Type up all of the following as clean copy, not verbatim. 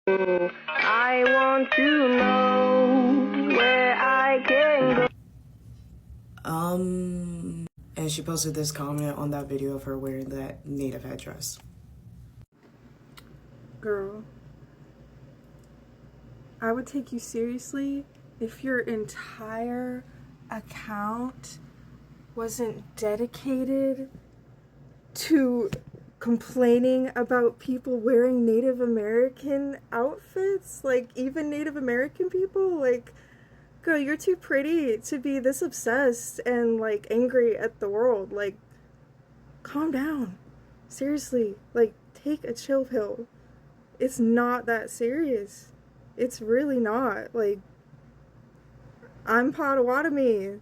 I want to know where I can go. And she posted this comment on that video of her wearing that native headdress. Girl, I would take you seriously if your entire account wasn't dedicated to complaining about people wearing Native American outfits, like even Native American people. Like, girl, you're too pretty to be this obsessed and like angry at the world. Like, calm down. Seriously, like, take a chill pill. It's not that serious. It's really not. Like, I'm Potawatomi.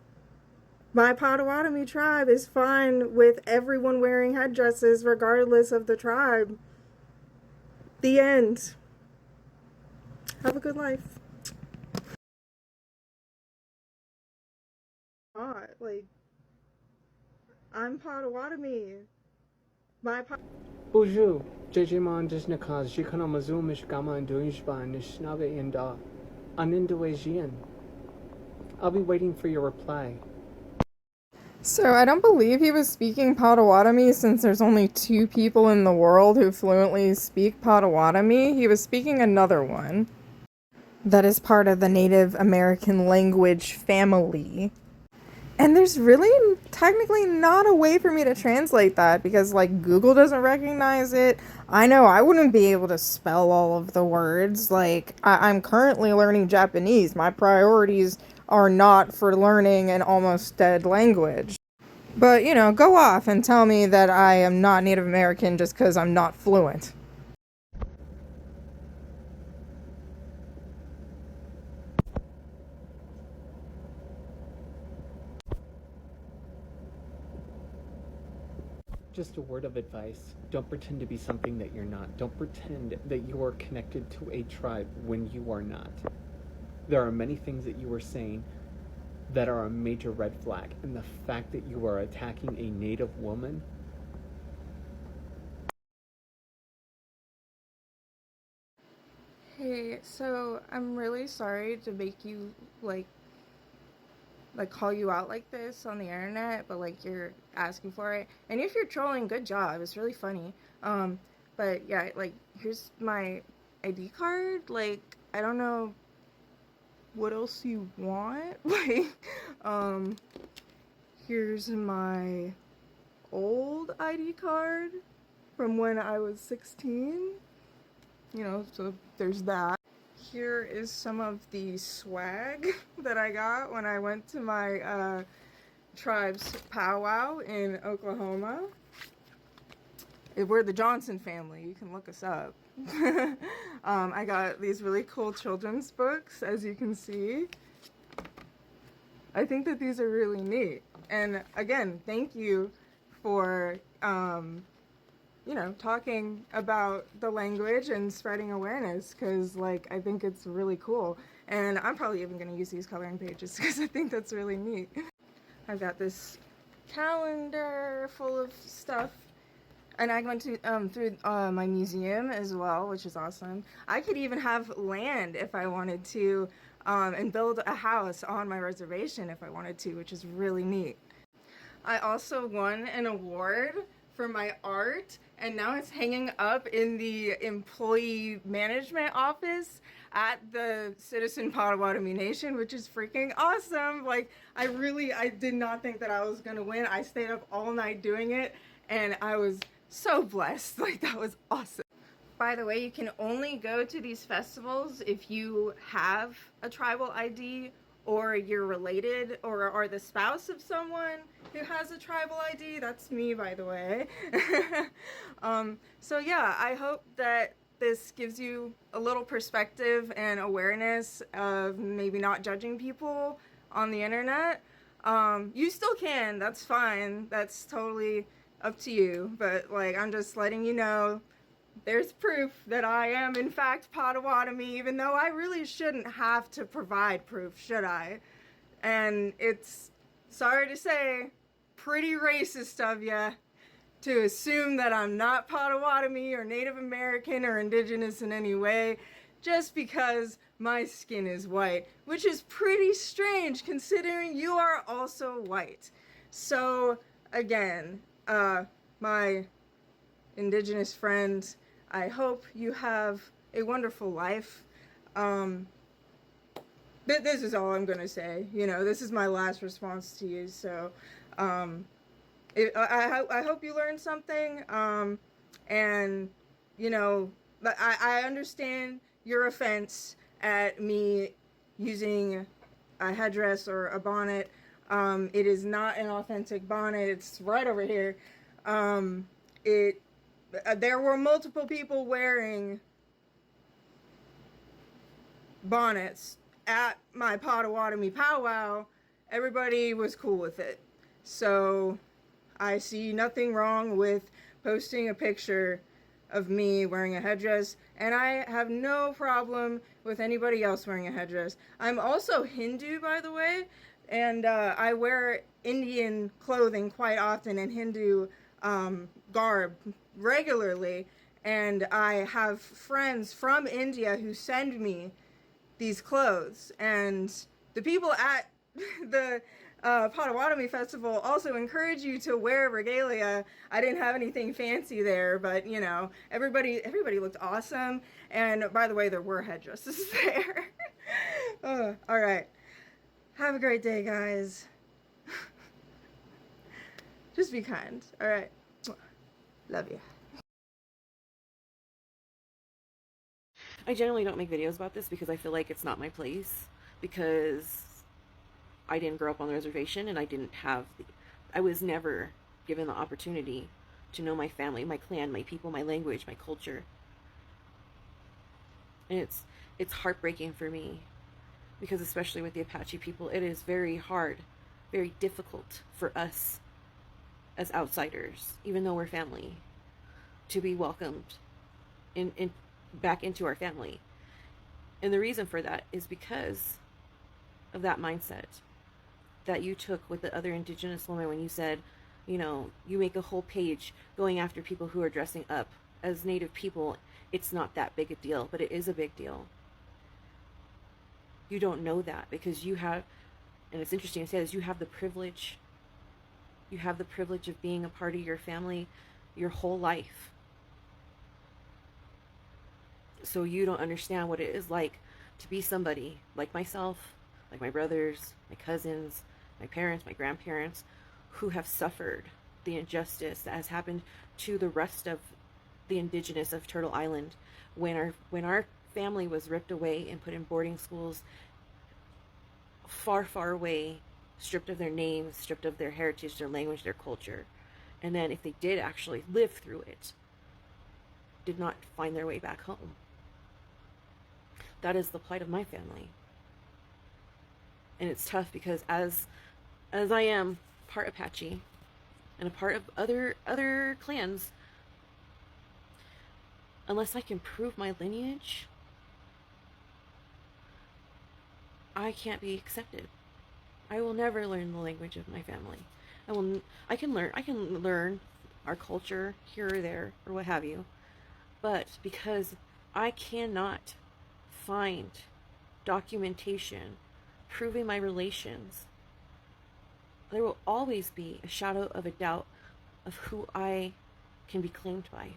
My Potawatomi tribe is fine with everyone wearing headdresses regardless of the tribe. The end. Have a good life. Not like, I'm Potawatomi. Bonjour, Jejimon Disnakas, Jikanamazumish Gama and Duishban, Nishnaga Inda, Anindawajian. I'll be waiting for your reply. So I don't believe he was speaking Potawatomi since there's only 2 people in the world who fluently speak Potawatomi. He was speaking another one that is part of the Native American language family. And there's really technically not a way for me to translate that because, like, Google doesn't recognize it. I know I wouldn't be able to spell all of the words. Like, I'm currently learning Japanese. My priorities are not for learning an almost dead language. But, you know, go off and tell me that I am not Native American just because I'm not fluent. Just a word of advice. Don't pretend to be something that you're not. Don't pretend that you are connected to a tribe when you are not. There are many things that you are saying that are a major red flag, and the fact that you are attacking a Native woman. Hey, so I'm really sorry to make you, like call you out like this on the internet, but like you're asking for it. And if you're trolling, good job. It's really funny. But yeah, like here's my ID card. Like I don't know what else you want. Like here's my old ID card from when I was 16. You know, so there's that. Here is some of the swag that I got when I went to my tribe's powwow in Oklahoma. We're the Johnson family. You can look us up. I got these really cool children's books, as you can see. I think that these are really neat. And again, thank you for you know, talking about the language and spreading awareness, because like I think it's really cool, and I'm probably even going to use these coloring pages because I think that's really neat. I've got this calendar full of stuff, and I went to through my museum as well, which is awesome. I could even have land if I wanted to, and build a house on my reservation if I wanted to, which is really neat. I also won an award for my art, and now it's hanging up in the employee management office at the Citizen Potawatomi Nation, which is freaking awesome. Like, I did not think that I was gonna win. I stayed up all night doing it, and I was so blessed. Like, that was awesome. By the way, you can only go to these festivals if you have a tribal ID, or you're related or are the spouse of someone who has a tribal ID. That's me, by the way. So yeah, I hope that this gives you a little perspective and awareness of maybe not judging people on the internet. You still can, that's fine. That's totally up to you. But like, I'm just letting you know there's proof that I am in fact Potawatomi, even though I really shouldn't have to provide proof, should I? And it's, sorry to say, pretty racist of ya to assume that I'm not Potawatomi or Native American or indigenous in any way, just because my skin is white, which is pretty strange considering you are also white. So again, my indigenous friends, I hope you have a wonderful life. This is all I'm gonna say. You know, this is my last response to you. So, I hope you learned something. And you know, I understand your offense at me using a headdress or a bonnet. It is not an authentic bonnet. It's right over here. There were multiple people wearing bonnets at my Potawatomi powwow. Everybody was cool with it. So I see nothing wrong with posting a picture of me wearing a headdress, and I have no problem with anybody else wearing a headdress. I'm also Hindu, by the way, and I wear Indian clothing quite often and Hindu garb regularly, and I have friends from India who send me these clothes, and the people at the Potawatomi Festival also encourage you to wear regalia. I didn't have anything fancy there, but you know, everybody looked awesome. And by the way, there were headdresses there. All right, have a great day, guys. Just be kind. All right, love you. I generally don't make videos about this because I feel like it's not my place, because I didn't grow up on the reservation, and I was never given the opportunity to know my family, my clan, my people, my language, my culture. And it's heartbreaking for me, because especially with the Apache people, it is very hard, very difficult for us as outsiders, even though we're family, to be welcomed in back into our family. And the reason for that is because of that mindset that you took with the other indigenous woman when you said, you know, you make a whole page going after people who are dressing up as Native people. It's not that big a deal, but it is a big deal. You don't know that because you have, and it's interesting to say this, you have the privilege. You have the privilege of being a part of your family your whole life. So you don't understand what it is like to be somebody like myself, like my brothers, my cousins, my parents, my grandparents, who have suffered the injustice that has happened to the rest of the indigenous of Turtle Island when our family was ripped away and put in boarding schools far, far away, stripped of their names, stripped of their heritage, their language, their culture. And then if they did actually live through it, did not find their way back home. That is the plight of my family. And it's tough because as I am part Apache and a part of other clans, unless I can prove my lineage, I can't be accepted. I will never learn the language of my family. I can learn our culture here or there or what have you, but because I cannot find documentation proving my relations, there will always be a shadow of a doubt of who I can be claimed by.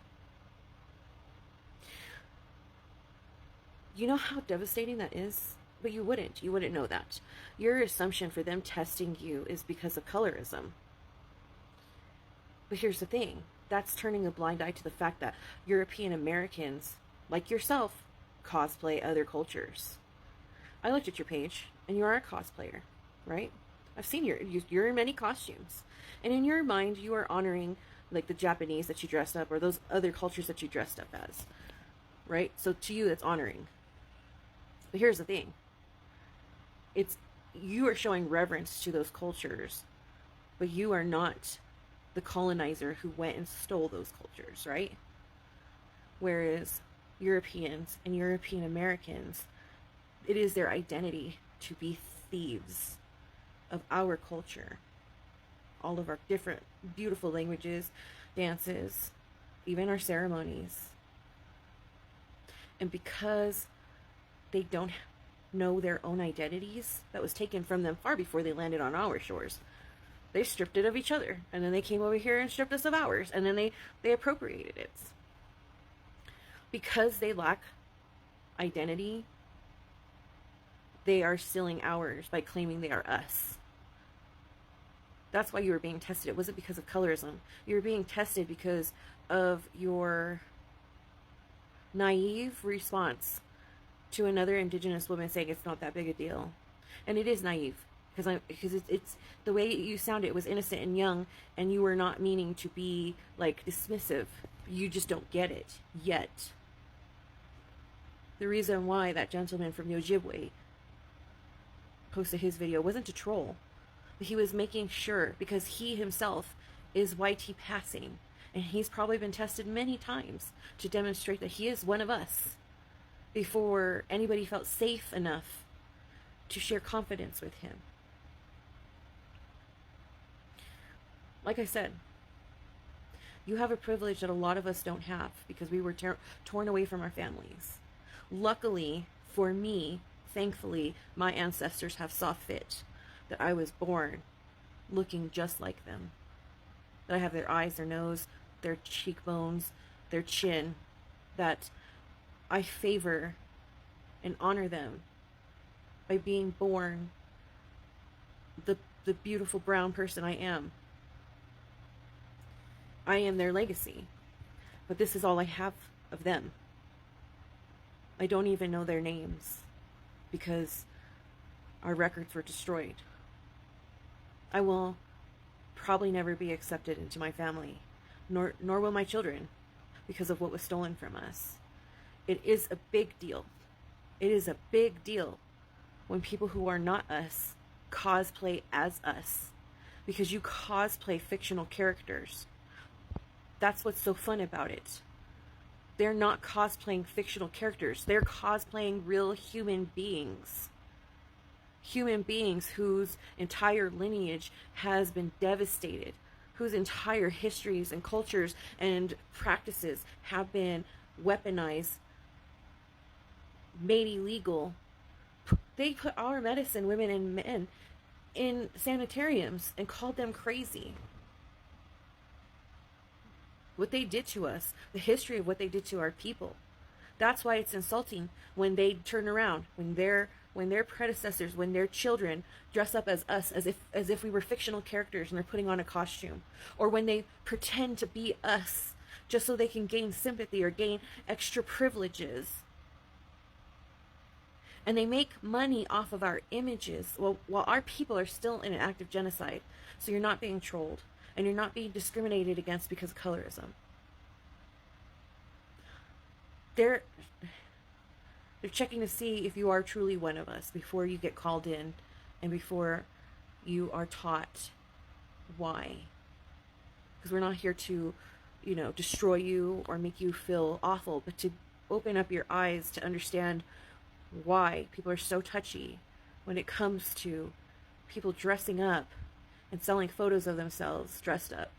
You know how devastating that is? But you wouldn't know that. Your assumption for them testing you is because of colorism. But here's the thing, that's turning a blind eye to the fact that European Americans, like yourself, cosplay other cultures. I looked at your page, and you are a cosplayer, right? I've seen you're in many costumes. And in your mind, you are honoring like the Japanese that you dressed up, or those other cultures that you dressed up as, right? So to you, that's honoring. But here's the thing. You are showing reverence to those cultures, but you are not the colonizer who went and stole those cultures, right? Whereas Europeans and European Americans, it is their identity to be thieves of our culture. All of our different beautiful languages, dances, even our ceremonies. And because they don't know their own identities that was taken from them far before they landed on our shores. They stripped it of each other, and then they came over here and stripped us of ours, and then they appropriated it. Because they lack identity, they are stealing ours by claiming they are us. That's why you were being tested. It wasn't because of colorism. You were being tested because of your naive response to another Indigenous woman saying it's not that big a deal. And it is naive. Because it's the way you sounded, it was innocent and young, and you were not meaning to be like dismissive. You just don't get it yet. The reason why that gentleman from Ojibwe posted his video wasn't to troll, but he was making sure, because he himself is YT passing, and he's probably been tested many times to demonstrate that he is one of us before anybody felt safe enough to share confidence with him. Like I said, you have a privilege that a lot of us don't have because we were torn away from our families. Luckily for me, thankfully, my ancestors have saw fit that I was born looking just like them. That I have their eyes, their nose, their cheekbones, their chin. That I favor and honor them by being born the beautiful brown person I am. I am their legacy, but this is all I have of them. I don't even know their names because our records were destroyed. I will probably never be accepted into my family, nor will my children, because of what was stolen from us. It is a big deal. It is a big deal when people who are not us cosplay as us, because you cosplay fictional characters. That's what's so fun about it. They're not cosplaying fictional characters. They're cosplaying real human beings. Human beings whose entire lineage has been devastated, whose entire histories and cultures and practices have been weaponized, made illegal. They put our medicine, women and men, in sanitariums and called them crazy. What they did to us, the history of what they did to our people. That's why it's insulting when they turn around, when their predecessors, when their children dress up as us, as if we were fictional characters and they're putting on a costume, or when they pretend to be us just so they can gain sympathy or gain extra privileges. And they make money off of our images while our people are still in an act of genocide. So you're not being trolled. And you're not being discriminated against because of colorism. They're checking to see if you are truly one of us before you get called in and before you are taught why. Because we're not here to, destroy you or make you feel awful, but to open up your eyes to understand why people are so touchy when it comes to people dressing up and selling photos of themselves dressed up.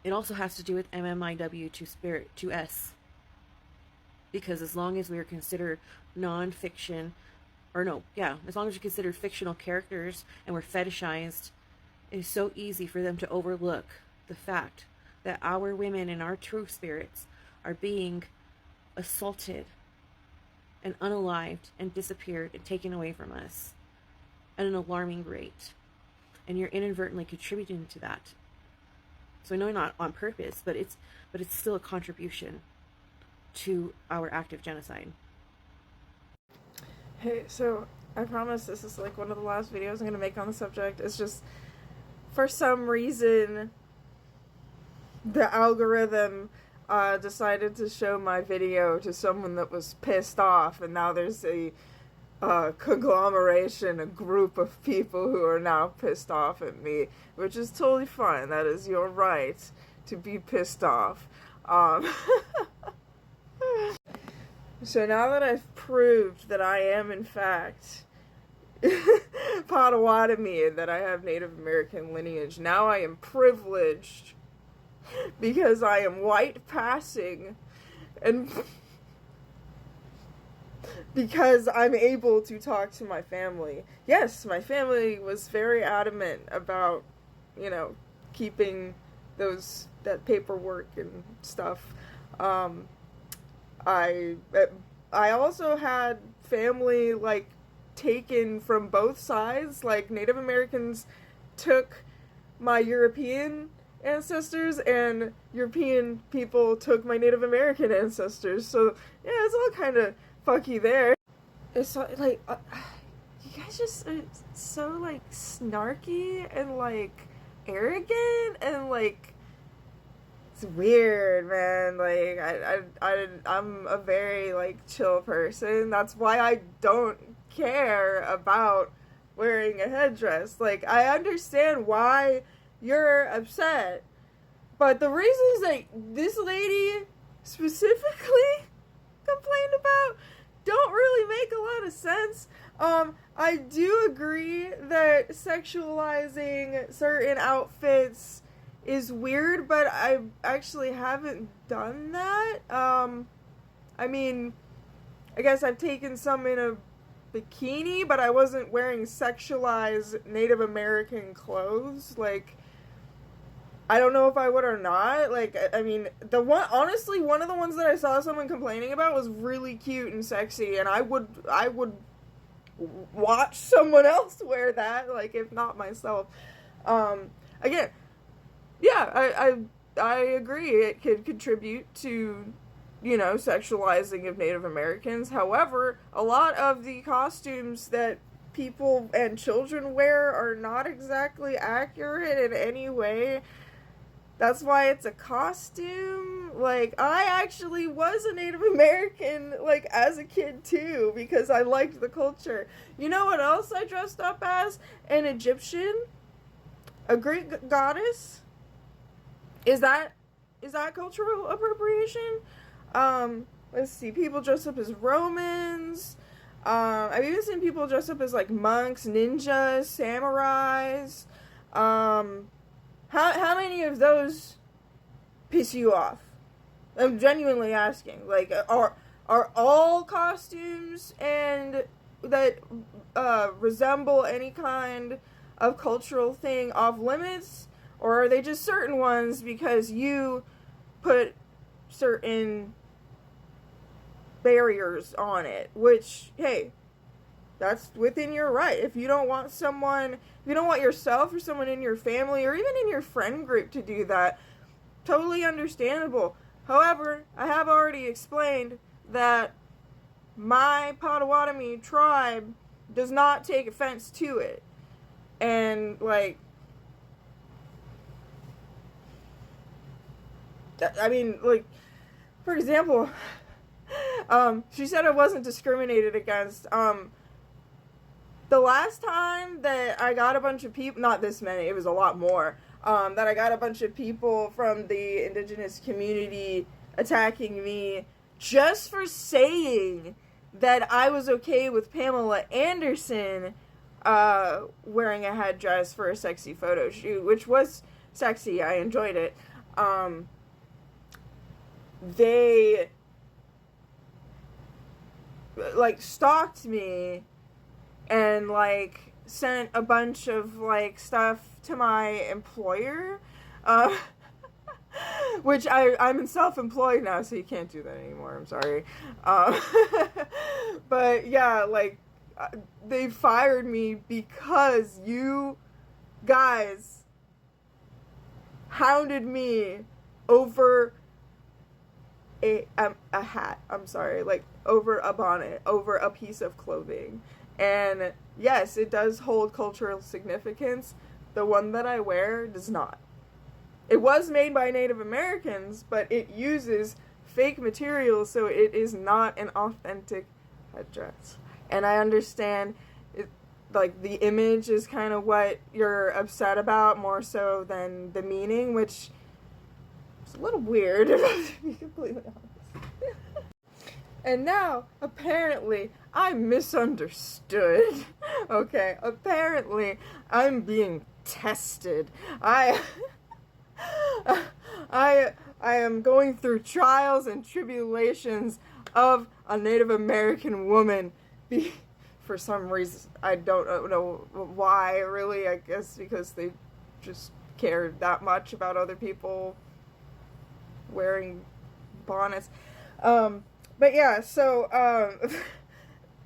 It also has to do with MMIW to spirit to S. Because as long as we are considered non-fiction, as long as we're considered fictional characters and we're fetishized, it is so easy for them to overlook the fact that our women and our true spirits are being assaulted and unalived and disappeared and taken away from us at an alarming rate. And you're inadvertently contributing to that. So I know not on purpose, but it's still a contribution to our act of genocide. Hey, so I promise this is like one of the last videos I'm going to make on the subject. It's just, for some reason, the algorithm decided to show my video to someone that was pissed off, and now there's a conglomeration, a group of people who are now pissed off at me, which is totally fine. That is your right to be pissed off. So now that I've proved that I am in fact Potawatomi and that I have Native American lineage, now I am privileged because I am white passing and because I'm able to talk to my family. Yes, my family was very adamant about, you know, keeping that paperwork and stuff. I also had family, like, taken from both sides. Like, Native Americans took my European ancestors, and European people took my Native American ancestors. So, yeah, it's all kind of funky there. It's like, you guys just are so, like, snarky and, like, arrogant, and, like, it's weird, man. Like, I'm a very, like, chill person. That's why I don't care about wearing a headdress. Like, I understand why you're upset, but the reasons that this lady specifically complained about don't really make a lot of sense. I do agree that sexualizing certain outfits is weird, but I actually haven't done that. I mean, I guess I've taken some in a bikini, but I wasn't wearing sexualized Native American clothes. Like, I don't know if I would or not. Like, I mean, honestly, one of the ones that I saw someone complaining about was really cute and sexy, and I would watch someone else wear that, like, if not myself. Again, yeah, I agree. It could contribute to, you know, sexualizing of Native Americans. However, a lot of the costumes that people and children wear are not exactly accurate in any way. That's why it's a costume. Like, I actually was a Native American, like, as a kid, too, because I liked the culture. You know what else I dressed up as? An Egyptian? A Greek goddess? Is that cultural appropriation? Let's see. People dress up as Romans. I've even seen people dress up as, like, monks, ninjas, samurais. How many of those piss you off? I'm genuinely asking. Like, are all costumes and that resemble any kind of cultural thing off limits? Or are they just certain ones because you put certain barriers on it? Which, hey, that's within your right. If you don't want yourself or someone in your family or even in your friend group to do that, totally understandable. However, I have already explained that my Potawatomi tribe does not take offense to it. And, like, I mean, like, for example, she said I wasn't discriminated against. The last time that I got a bunch of people, not this many, it was a lot more, that I got a bunch of people from the indigenous community attacking me just for saying that I was okay with Pamela Anderson wearing a headdress for a sexy photo shoot, which was sexy. I enjoyed it. They, like, stalked me and, like, sent a bunch of, like, stuff to my employer, which I'm self-employed now, so you can't do that anymore, I'm sorry. But, yeah, like, they fired me because you guys hounded me over a hat, I'm sorry, like, over a bonnet, over a piece of clothing. And yes, it does hold cultural significance. The one that I wear does not. It was made by Native Americans, but it uses fake material, so it is not an authentic headdress. And I understand, like, the image is kind of what you're upset about more so than the meaning, which is a little weird, to be completely honest. And now, apparently, I'm misunderstood. Okay, apparently, I'm being tested. I I am going through trials and tribulations of a Native American woman. For some reason, I don't know why, really. I guess because they just cared that much about other people wearing bonnets. But yeah, so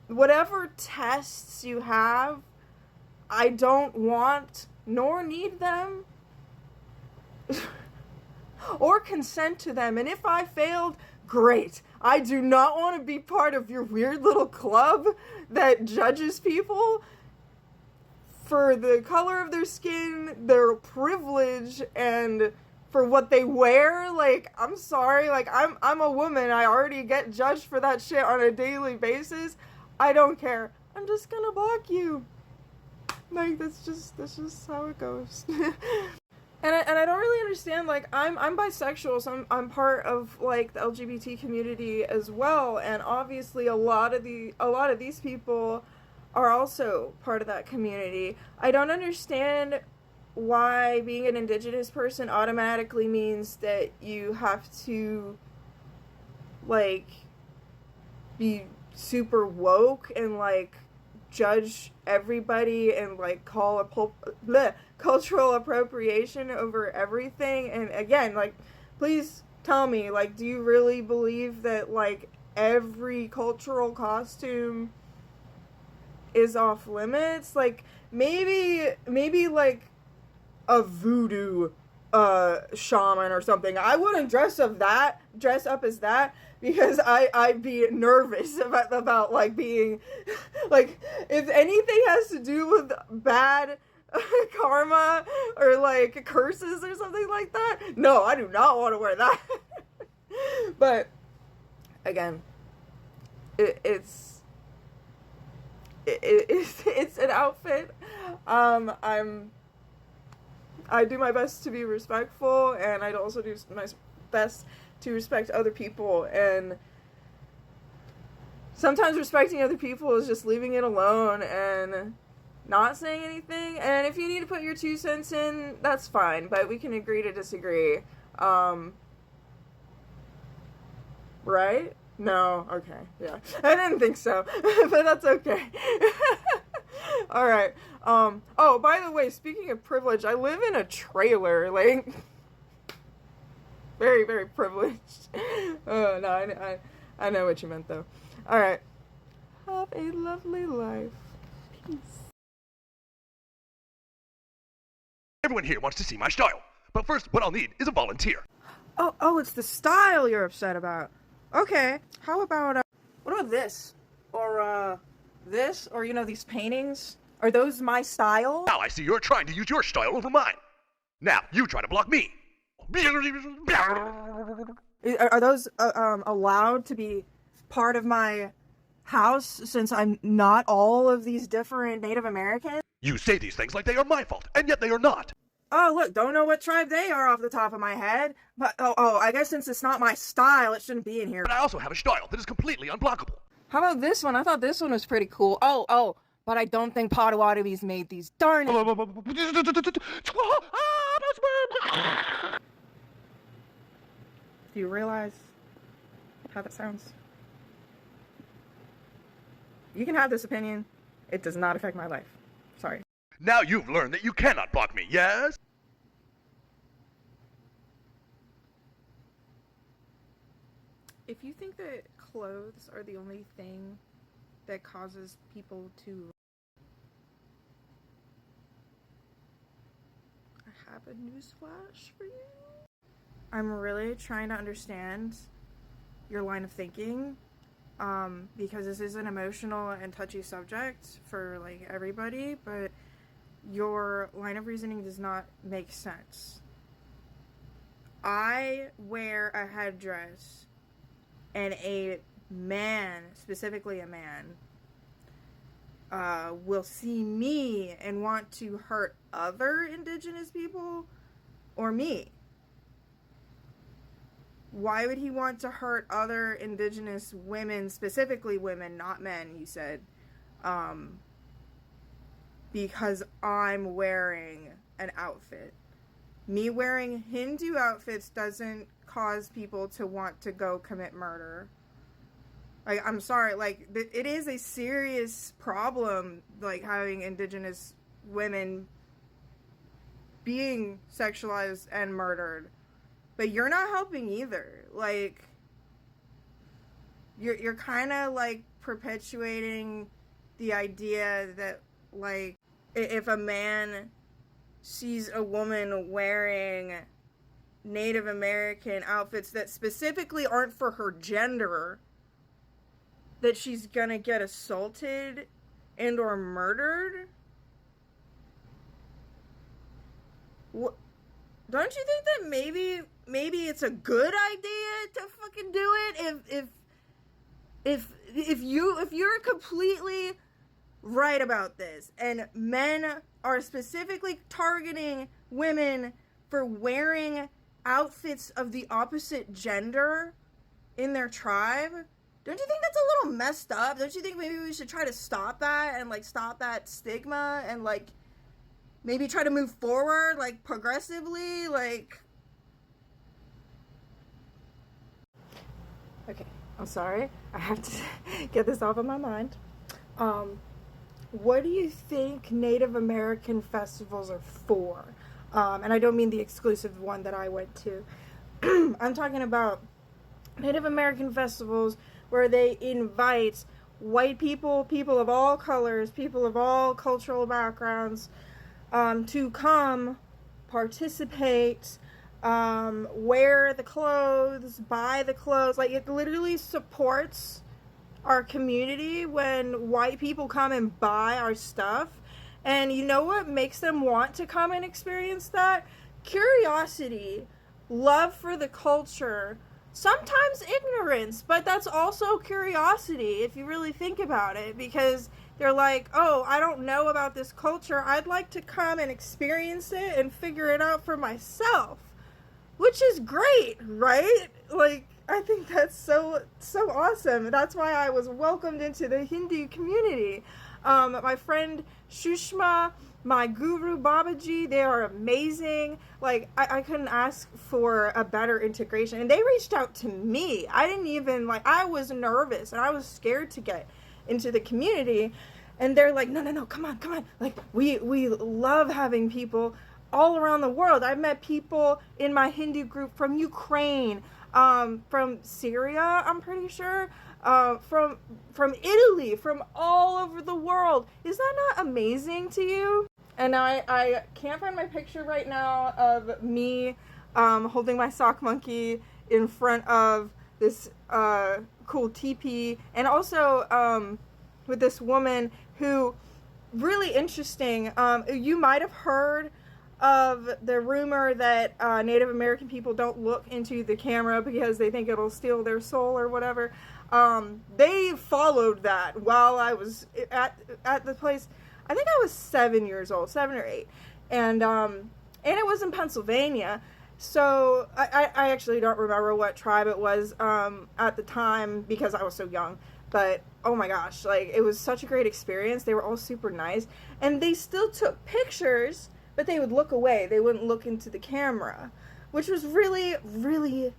whatever tests you have, I don't want nor need them or consent to them. And if I failed, great. I do not want to be part of your weird little club that judges people for the color of their skin, their privilege, and for what they wear. Like, I'm sorry, like, I'm a woman. I already get judged for that shit on a daily basis. I don't care. I'm just gonna block you. Like, that's just how it goes. And I don't really understand, like, I'm bisexual, so I'm part of, like, the LGBT community as well, and obviously a lot of these people are also part of that community. I don't understand why being an indigenous person automatically means that you have to, like, be super woke and, like, judge everybody and, like, call cultural appropriation over everything. And again, like, please tell me, like, do you really believe that, like, every cultural costume is off limits? Like, maybe like a voodoo shaman or something. I wouldn't dress up as that, because I'd be nervous about like being, like, if anything has to do with bad karma or like curses or something like that. No, I do not want to wear that. But again, it's an outfit. I do my best to be respectful, and I'd also do my best to respect other people, and sometimes respecting other people is just leaving it alone and not saying anything. And if you need to put your 2 cents in, that's fine, but we can agree to disagree. Right? No? Okay, yeah. I didn't think so, but that's okay. Alright. Oh, by the way, speaking of privilege, I live in a trailer, like, very, very privileged. Oh, no, I know what you meant, though. Alright. Have a lovely life. Peace. Everyone here wants to see my style. But first, what I'll need is a volunteer. Oh, it's the style you're upset about. Okay, how about, what about this? Or, this? Or, you know, these paintings? Are those my style? Now I see you're trying to use your style over mine. Now, you try to block me. Are those, allowed to be part of my house, since I'm not all of these different Native Americans? You say these things like they are my fault, and yet they are not. Oh, look, don't know what tribe they are off the top of my head. But, I guess since it's not my style, it shouldn't be in here. But I also have a style that is completely unblockable. How about this one? I thought this one was pretty cool. Oh, but I don't think Potawatomis made these. Darn it. Do you realize how that sounds? You can have this opinion. It does not affect my life. Sorry. Now you've learned that you cannot block me, yes? If you think that clothes are the only thing that causes people to... I have a newsflash for you. I'm really trying to understand your line of thinking, because this is an emotional and touchy subject for, like, everybody, but your line of reasoning does not make sense. I wear a headdress, and a man, specifically a man, will see me and want to hurt other indigenous people or me. Why would he want to hurt other indigenous women, specifically women, not men, you said, because I'm wearing an outfit. Me wearing Hindu outfits doesn't cause people to want to go commit murder. Like, I'm sorry, like, it is a serious problem, like, having indigenous women being sexualized and murdered. But you're not helping either. Like, you're kind of, like, perpetuating the idea that, like, if a man sees a woman wearing Native American outfits that specifically aren't for her gender, that she's gonna get assaulted and or murdered? What? Don't you think that maybe it's a good idea to fucking do it if you're completely right about this and men are specifically targeting women for wearing outfits of the opposite gender in their tribe? Don't you think that's a little messed up? Don't you think maybe we should try to stop that and, like, stop that stigma and, like, maybe try to move forward, like, progressively, like... Okay, I'm sorry. I have to get this off of my mind. What do you think Native American festivals are for? And I don't mean the exclusive one that I went to. I'm talking about Native American festivals where they invite white people, people of all colors, people of all cultural backgrounds, to come participate, wear the clothes, buy the clothes. Like, it literally supports our community when white people come and buy our stuff. And you know what makes them want to come and experience that? Curiosity, love for the culture, sometimes ignorance, but that's also curiosity if you really think about it, because they're like, oh, I don't know about this culture. I'd like to come and experience it and figure it out for myself, which is great, right? Like, I think that's so awesome. That's why I was welcomed into the Hindu community. My friend Shushma, my guru Babaji, they are amazing. Like, I couldn't ask for a better integration. And they reached out to me. I didn't even, like, I was nervous and I was scared to get into the community. And they're like, no, come on. Like, we love having people all around the world. I've met people in my Hindu group from Ukraine, from Syria, I'm pretty sure, from Italy, from all over the world. Is that not amazing to you? And I can't find my picture right now of me holding my sock monkey in front of this cool teepee, and also with this woman who, really interesting, you might have heard of the rumor that Native American people don't look into the camera because they think it'll steal their soul or whatever. They followed that while I was at the place. I think I was 7 years old, 7 or 8, and it was in Pennsylvania. So I actually don't remember what tribe it was at the time because I was so young. But oh my gosh, like, it was such a great experience. They were all super nice, and they still took pictures, but they would look away. They wouldn't look into the camera, which was really, really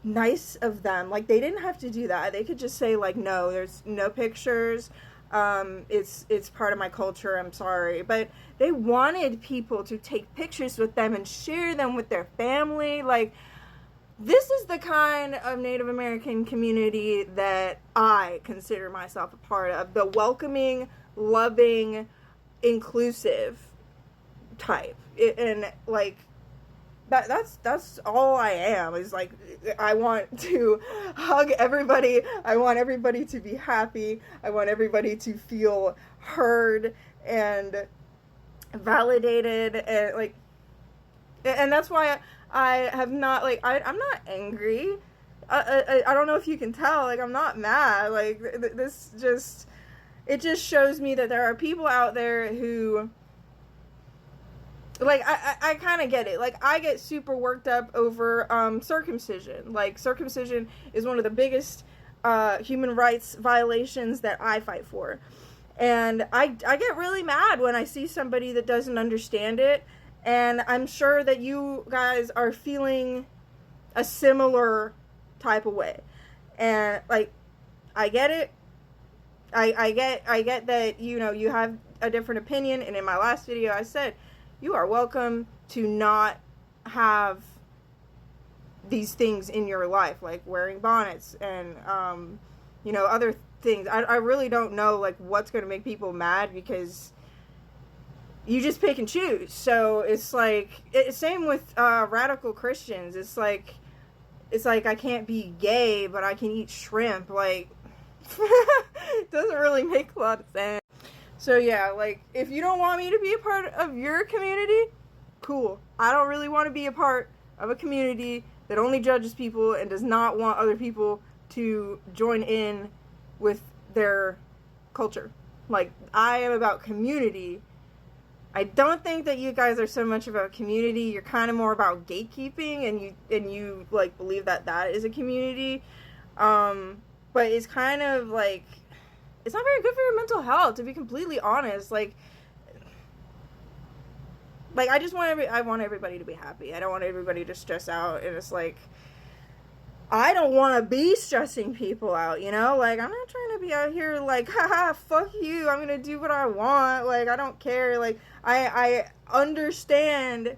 nice of them. Like, they didn't have to do that. They could just say, like, no, there's no pictures. It's part of my culture, I'm sorry. But they wanted people to take pictures with them and share them with their family. Like, this is the kind of Native American community that I consider myself a part of. The welcoming, loving, inclusive type. And, like, that's all I am. Is like, I want to hug everybody. I want everybody to be happy. I want everybody to feel heard and validated, and like, and that's why I have not, like, I'm not angry. I don't know if you can tell. Like, I'm not mad. Like, this just, it just shows me that there are people out there who, like, I kind of get it. Like, I get super worked up over circumcision. Like, circumcision is one of the biggest human rights violations that I fight for. And I get really mad when I see somebody that doesn't understand it. And I'm sure that you guys are feeling a similar type of way. And like, I get it. I get that, you know, you have a different opinion, and in my last video I said you are welcome to not have these things in your life, like wearing bonnets and you know, other things. I really don't know like what's going to make people mad, because you just pick and choose. So it's like, same with radical Christians. It's like I can't be gay but I can eat shrimp. Like, it doesn't really make a lot of sense. So yeah, like, if you don't want me to be a part of your community, cool. I don't really want to be a part of a community that only judges people and does not want other people to join in with their culture. Like, I am about community. I don't think that you guys are so much about community. You're kind of more about gatekeeping, and you like believe that that is a community. But it's kind of like, it's not very good for your mental health, to be completely honest. Like I just want I want everybody to be happy. I don't want everybody to stress out, and it's like, I don't want to be stressing people out, you know? Like, I'm not trying to be out here like, haha, fuck you, I'm gonna do what I want. Like, I don't care. Like, I understand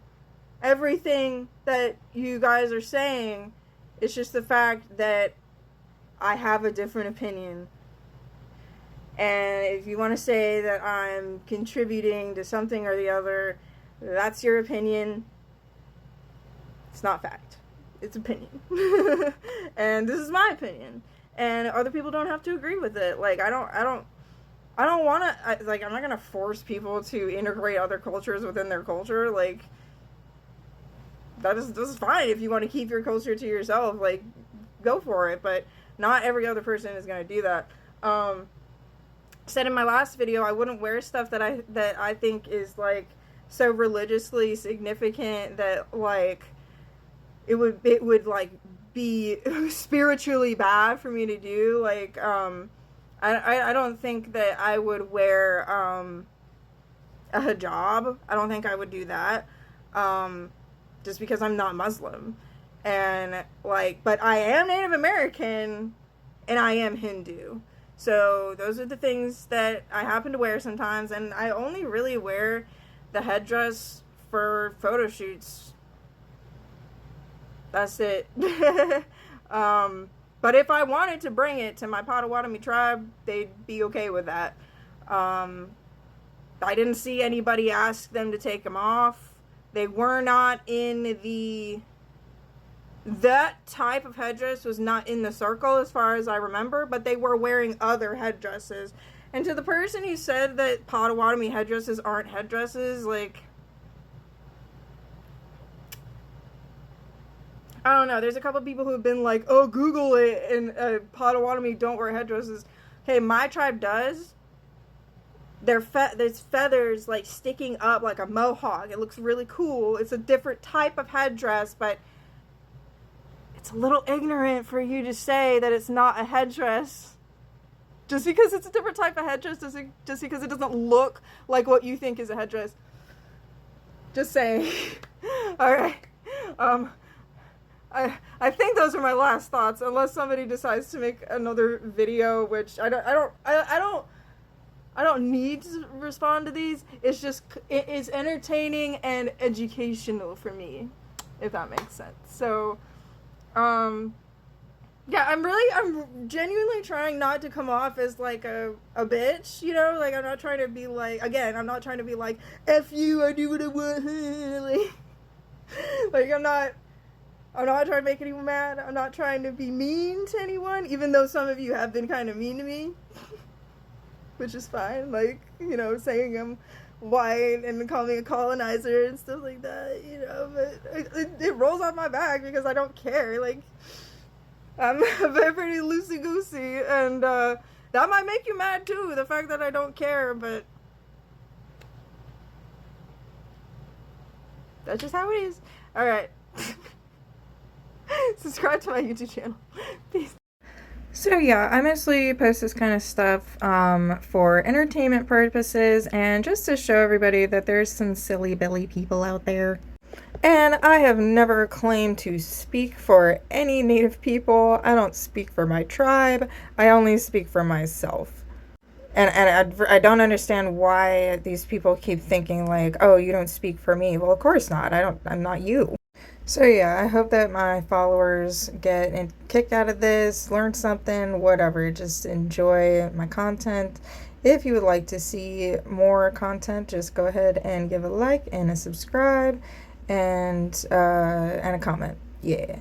everything that you guys are saying. It's just the fact that I have a different opinion. And if you want to say that I'm contributing to something or the other, that's your opinion. It's not fact. It's opinion. And this is my opinion. And other people don't have to agree with it. Like, I don't want to, like, I'm not going to force people to integrate other cultures within their culture. Like, this is fine. If you want to keep your culture to yourself, like, go for it. But not every other person is going to do that. Said in my last video, I wouldn't wear stuff that I think is, like, so religiously significant that, like, it would like be spiritually bad for me to do. Like, I don't think that I would wear a hijab. I don't think I would do that, just because I'm not Muslim. And like, but I am Native American and I am Hindu. So those are the things that I happen to wear sometimes, and I only really wear the headdress for photo shoots. That's it. But if I wanted to bring it to my Potawatomi tribe, they'd be okay with that. I didn't see anybody ask them to take them off. They were not in that type of headdress was not in the circle as far as I remember, but they were wearing other headdresses. And to the person who said that Potawatomi headdresses aren't headdresses, like, I don't know. There's a couple people who have been like, oh, Google it, and Potawatomi don't wear headdresses. Okay, my tribe does. There's feathers, like, sticking up like a mohawk. It looks really cool. It's a different type of headdress, but it's a little ignorant for you to say that it's not a headdress. Just because it's a different type of headdress, just because it doesn't look like what you think is a headdress. Just saying. Alright. I think those are my last thoughts, unless somebody decides to make another video, which I don't need to respond to these. It's just, it is entertaining and educational for me, if that makes sense. So, yeah, I'm genuinely trying not to come off as, like, a bitch, you know? Like, I'm not trying to be, like, again, I'm not trying to be, like, F you, I do what I want, like, I'm not trying to make anyone mad. I'm not trying to be mean to anyone, even though some of you have been kind of mean to me, which is fine, like, you know, saying I'm white and calling me a colonizer and stuff like that, you know, but it rolls off my back because I don't care. Like, I'm pretty loosey-goosey, and that might make you mad too, the fact that I don't care, but that's just how it is. Alright. Subscribe to my YouTube channel. Peace. So yeah, I mostly post this kind of stuff for entertainment purposes and just to show everybody that there's some silly Billy people out there. And I have never claimed to speak for any Native people. I don't speak for my tribe. I only speak for myself. And I don't understand why these people keep thinking like, oh, you don't speak for me. Well, of course not. I'm not you. So yeah, I hope that my followers get a kick out of this, learn something, whatever. Just enjoy my content. If you would like to see more content, just go ahead and give a like and a subscribe and a comment. Yeah.